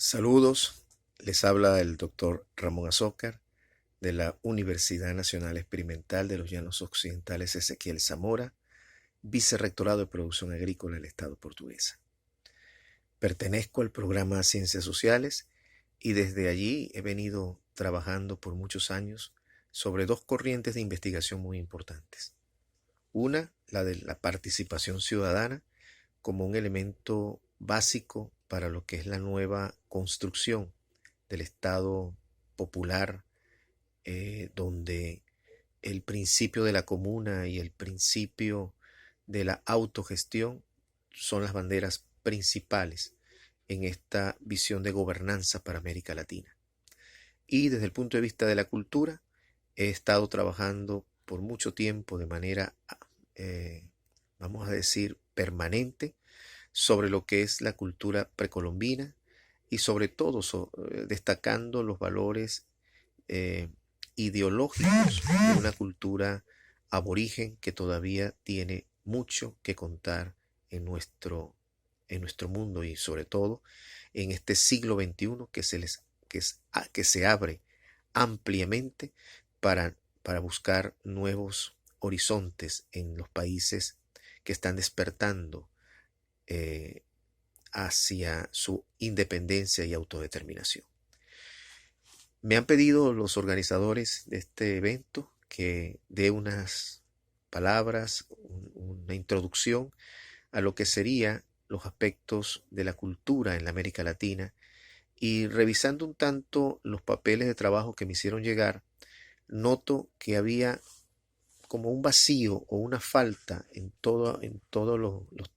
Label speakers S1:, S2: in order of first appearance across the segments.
S1: Saludos, les habla el doctor Ramón Azócar de la Universidad Nacional Experimental de los Llanos Occidentales Ezequiel Zamora, vicerrectorado de Producción Agrícola del Estado Portuguesa. Pertenezco al programa Ciencias Sociales y desde allí he venido trabajando por muchos años sobre dos corrientes de investigación muy importantes. Una, la de la participación ciudadana como un elemento básico para lo que es la nueva construcción del Estado popular, donde el principio de la comuna y el principio de la autogestión son las banderas principales en esta visión de gobernanza para América Latina. Y desde el punto de vista de la cultura, he estado trabajando por mucho tiempo de manera, vamos a decir, permanente sobre lo que es la cultura precolombina y sobre todo destacando los valores ideológicos de una cultura aborigen que todavía tiene mucho que contar en nuestro mundo y sobre todo en este siglo XXI que se abre ampliamente para buscar nuevos horizontes en los países que están despertando hacia su independencia y autodeterminación. Me han pedido los organizadores de este evento que dé unas palabras, una introducción a lo que serían los aspectos de la cultura en la América Latina, y revisando un tanto los papeles de trabajo que me hicieron llegar, noto que había como un vacío o una falta en todos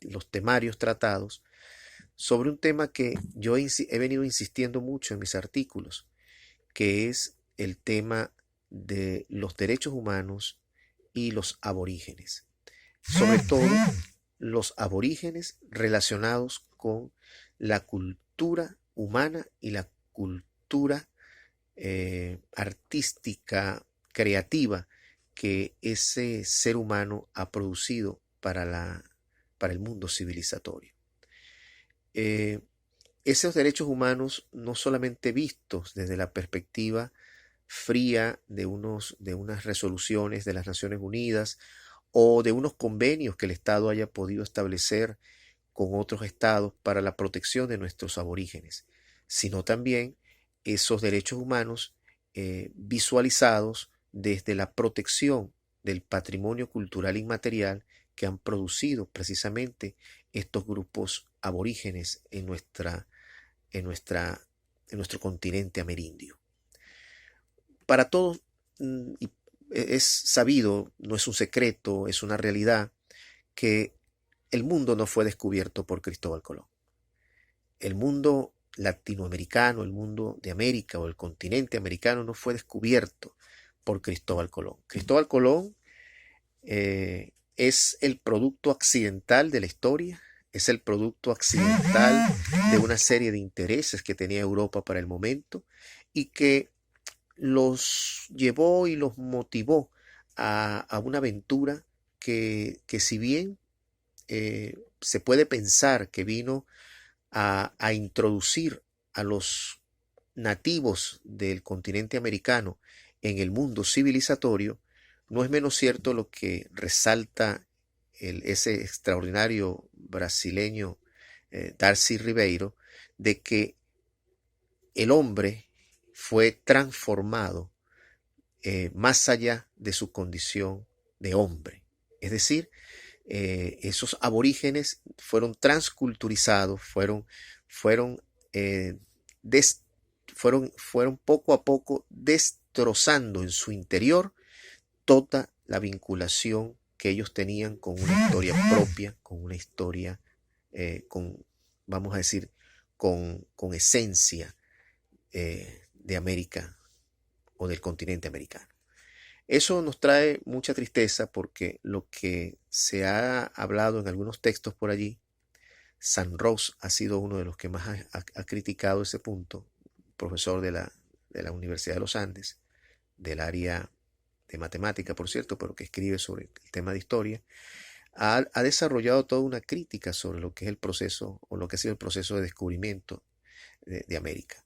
S1: los temarios tratados sobre un tema que yo he venido insistiendo mucho en mis artículos, que es el tema de los derechos humanos y los aborígenes. Sobre todo los aborígenes relacionados con la cultura humana y la cultura artística, creativa, que ese ser humano ha producido para el mundo civilizatorio. Esos derechos humanos no solamente vistos desde la perspectiva fría de unas resoluciones de las Naciones Unidas o de unos convenios que el Estado haya podido establecer con otros estados para la protección de nuestros aborígenes, sino también esos derechos humanos visualizados desde la protección del patrimonio cultural inmaterial que han producido precisamente estos grupos aborígenes en nuestro continente amerindio. Para todos es sabido, no es un secreto, es una realidad, que el mundo no fue descubierto por Cristóbal Colón. El mundo latinoamericano, el mundo de América o el continente americano no fue descubierto por Cristóbal Colón. Cristóbal Colón es el producto accidental de la historia, es el producto accidental de una serie de intereses que tenía Europa para el momento y que los llevó y los motivó a una aventura que si bien se puede pensar que vino a introducir a los nativos del continente americano en el mundo civilizatorio, no es menos cierto lo que resalta ese extraordinario brasileño Darcy Ribeiro, de que el hombre fue transformado más allá de su condición de hombre. Es decir, esos aborígenes fueron transculturizados, fueron poco a poco destrozando en su interior toda la vinculación que ellos tenían con una historia propia, con una historia, vamos a decir, con esencia de América o del continente americano. Eso nos trae mucha tristeza porque lo que se ha hablado en algunos textos por allí, San Ross ha sido uno de los que más ha criticado ese punto, profesor de la Universidad de los Andes, del área de matemática, por cierto, pero que escribe sobre el tema de historia, ha desarrollado toda una crítica sobre lo que es el proceso o lo que ha sido el proceso de descubrimiento de América.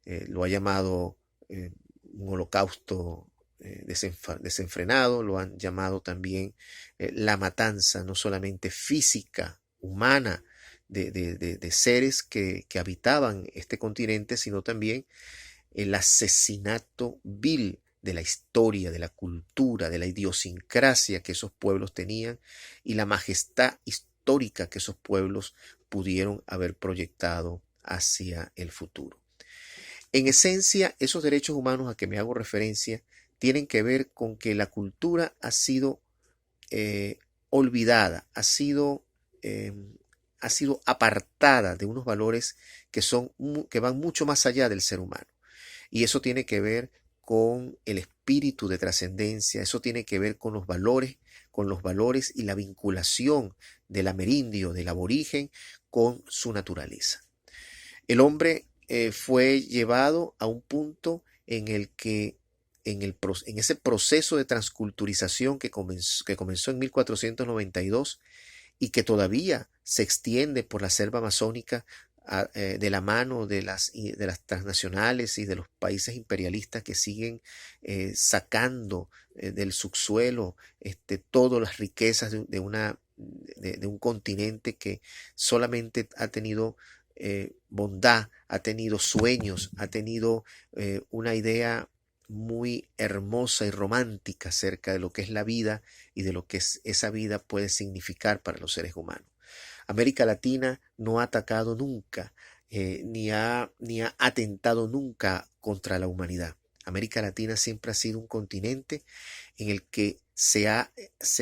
S1: Lo ha llamado un holocausto desenfrenado, lo han llamado también la matanza, no solamente física, humana, de seres que habitaban este continente, sino también el asesinato vil de la historia, de la cultura, de la idiosincrasia que esos pueblos tenían y la majestad histórica que esos pueblos pudieron haber proyectado hacia el futuro. En esencia, esos derechos humanos a que me hago referencia tienen que ver con que la cultura ha sido olvidada, eh, ha sido apartada de unos valores que van mucho más allá del ser humano. Y eso tiene que ver con el espíritu de trascendencia, eso tiene que ver con los valores y la vinculación del amerindio, del aborigen, con su naturaleza. El hombre fue llevado a un punto en el que en ese proceso de transculturización que comenzó en 1492 y que todavía se extiende por la selva amazónica de la mano de las transnacionales y de los países imperialistas que siguen sacando del subsuelo todas las riquezas de un continente que solamente ha tenido bondad, ha tenido sueños, ha tenido una idea muy hermosa y romántica acerca de lo que es la vida y de lo que esa vida puede significar para los seres humanos. América Latina no ha atacado nunca, ni ha atentado nunca contra la humanidad. América Latina siempre ha sido un continente en el que se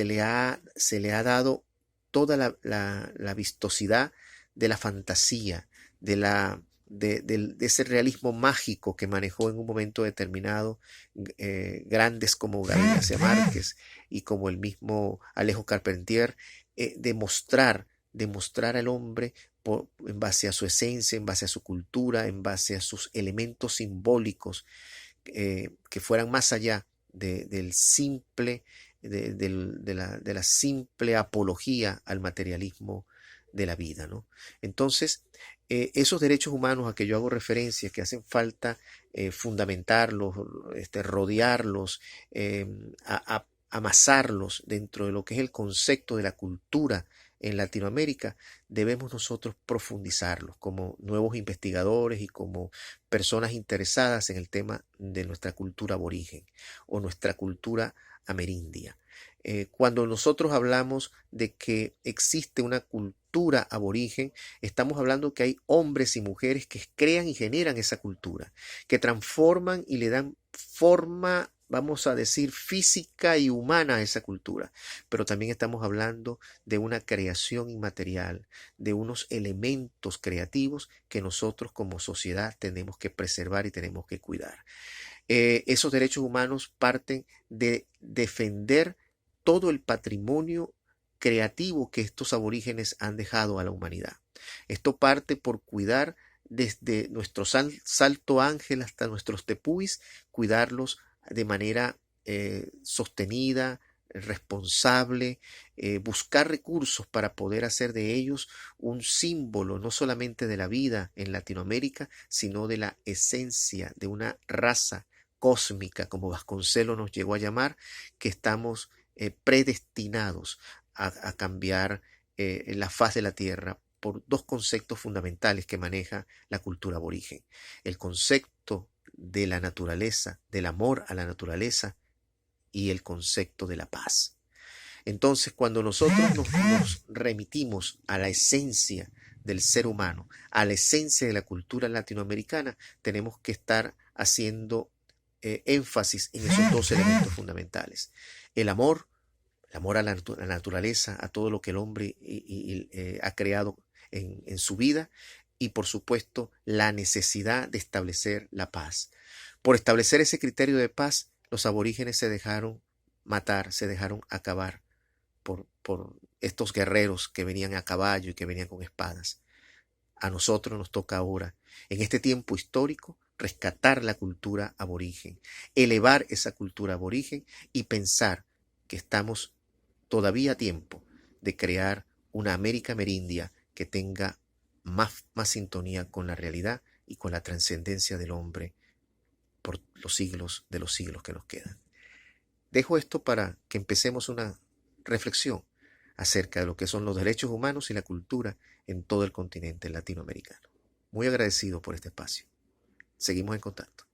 S1: le ha dado toda la vistosidad de la fantasía, de ese realismo mágico que manejó en un momento determinado grandes como Gabriel García Márquez y como el mismo Alejo Carpentier, demostrar al hombre en base a su esencia, en base a su cultura, en base a sus elementos simbólicos que fueran más allá del simple, de la simple apología al materialismo de la vida, ¿no? Entonces, esos derechos humanos a que yo hago referencia, que hacen falta fundamentarlos, rodearlos, amasarlos dentro de lo que es el concepto de la cultura en Latinoamérica, debemos nosotros profundizarlos como nuevos investigadores y como personas interesadas en el tema de nuestra cultura aborigen o nuestra cultura amerindia. Cuando nosotros hablamos de que existe una cultura aborigen, estamos hablando que hay hombres y mujeres que crean y generan esa cultura, que transforman y le dan forma, vamos a decir, física y humana a esa cultura. Pero también estamos hablando de una creación inmaterial, de unos elementos creativos que nosotros como sociedad tenemos que preservar y tenemos que cuidar. Esos derechos humanos parten de defender todo el patrimonio creativo que estos aborígenes han dejado a la humanidad. Esto parte por cuidar desde nuestro Salto Ángel hasta nuestros tepuis, cuidarlos de manera sostenida, responsable, buscar recursos para poder hacer de ellos un símbolo no solamente de la vida en Latinoamérica, sino de la esencia de una raza cósmica, como Vasconcelos nos llegó a llamar, que estamos predestinados a cambiar la faz de la tierra por dos conceptos fundamentales que maneja la cultura aborigen. El concepto de la naturaleza, del amor a la naturaleza y el concepto de la paz. Entonces, cuando nosotros nos remitimos a la esencia del ser humano, a la esencia de la cultura latinoamericana, tenemos que estar haciendo énfasis en esos dos elementos fundamentales. El amor a la naturaleza, a todo lo que el hombre ha creado en su vida, y por supuesto la necesidad de establecer la paz. Por establecer ese criterio de paz, los aborígenes se dejaron matar, se dejaron acabar por estos guerreros que venían a caballo y que venían con espadas. A nosotros nos toca ahora, en este tiempo histórico, rescatar la cultura aborigen, elevar esa cultura aborigen y pensar que estamos todavía a tiempo de crear una América amerindia que tenga más sintonía con la realidad y con la trascendencia del hombre por los siglos de los siglos que nos quedan. Dejo esto para que empecemos una reflexión acerca de lo que son los derechos humanos y la cultura en todo el continente latinoamericano. Muy agradecido por este espacio. Seguimos en contacto.